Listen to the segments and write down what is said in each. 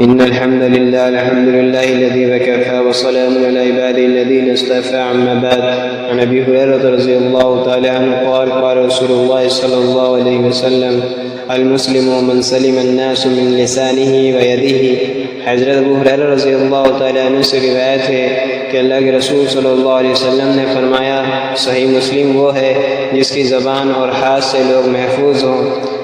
إن الحمد لله الذي وكفى وسلام على عباده الذين اصطفى أما بعد. عن أبي هريرة رضي الله تعالى عنه قال قال رسول الله صلى الله عليه وسلم المسلم من سلم الناس من لسانه ويده. حضرت ابو ہریرہ رضی اللہ تعالیٰ عنہ سے روایت ہے کہ اللہ کے رسول صلی اللہ علیہ وسلم نے فرمایا صحیح مسلم وہ ہے جس کی زبان اور ہاتھ سے لوگ محفوظ ہوں۔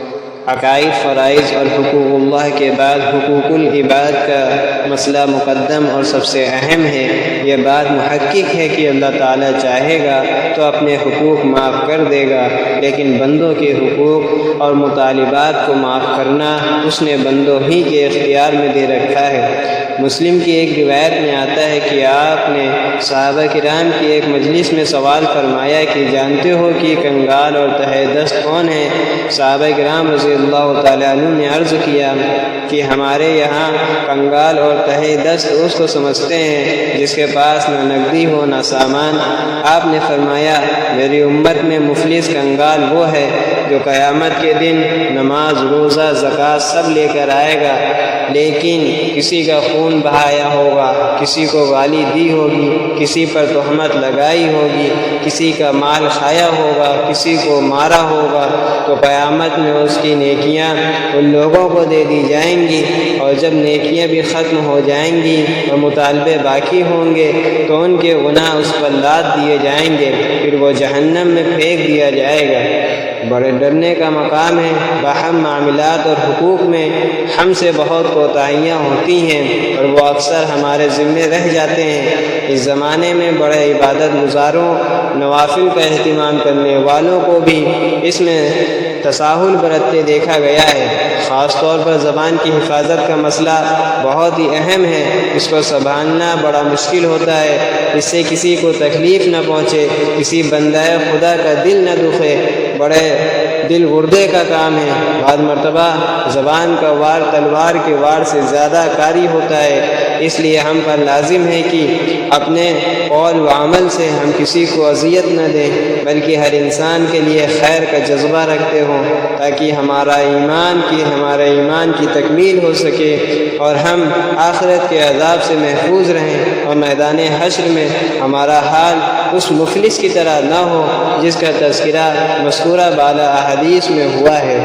عقائد، فرائض اور حقوق اللہ کے بعد حقوق العباد کا مسئلہ مقدم اور سب سے اہم ہے۔ یہ بات محقق ہے کہ اللہ تعالیٰ چاہے گا تو اپنے حقوق معاف کر دے گا، لیکن بندوں کے حقوق اور مطالبات کو معاف کرنا اس نے بندوں ہی کے اختیار میں دے رکھا ہے۔ مسلم کی ایک روایت میں آتا ہے کہ آپ نے صحابہ کرام کی ایک مجلس میں سوال فرمایا کہ جانتے ہو کہ کنگال اور تہہ دست کون ہیں؟ صحابہ کرام رضی اللہ تعالیٰ عنہ نے عرض کیا کہ ہمارے یہاں کنگال اور تہہ دست اس کو سمجھتے ہیں جس کے پاس نہ نقدی ہو نہ سامان۔ آپ نے فرمایا میری امت میں مفلس کنگال وہ ہے جو قیامت کے دن نماز، روزہ، زکوٰۃ سب لے کر آئے گا، لیکن کسی کا خون بہایا ہوگا، کسی کو گالی دی ہوگی، کسی پر تہمت لگائی ہوگی، کسی کا مال کھایا ہوگا، کسی کو مارا ہوگا، تو قیامت میں اس کی نیکیاں ان لوگوں کو دے دی جائیں گی، اور جب نیکیاں بھی ختم ہو جائیں گی اور مطالبے باقی ہوں گے تو ان کے گناہ اس پر لاد دیے جائیں گے، پھر وہ جہنم میں پھینک دیا جائے گا۔ بڑے ڈرنے کا مقام ہے۔ باہم معاملات اور حقوق میں ہم سے بہت کوتاہیاں ہوتی ہیں اور وہ اکثر ہمارے ذمے رہ جاتے ہیں۔ اس زمانے میں بڑے عبادت گزاروں، نوافل کا اہتمام کرنے والوں کو بھی اس میں تساہل برتتے دیکھا گیا ہے۔ خاص طور پر زبان کی حفاظت کا مسئلہ بہت ہی اہم ہے۔ اس کو سنبھالنا بڑا مشکل ہوتا ہے، اس سے کسی کو تکلیف نہ پہنچے، کسی بندہ خدا کا دل نہ دکھے، بڑے دل گردے کا کام ہے۔ بعض مرتبہ زبان کا وار تلوار کے وار سے زیادہ کاری ہوتا ہے، اس لیے ہم پر لازم ہے کہ اپنے قول و عمل سے ہم کسی کو اذیت نہ دیں، بلکہ ہر انسان کے لیے خیر کا جذبہ رکھتے ہوں، تاکہ ہمارے ایمان کی تکمیل ہو سکے اور ہم آخرت کے عذاب سے محفوظ رہیں، اور میدان حشر میں ہمارا حال اس مفلس کی طرح نہ ہو جس کا تذکرہ مذکورہ بالا احادیث میں ہوا ہے۔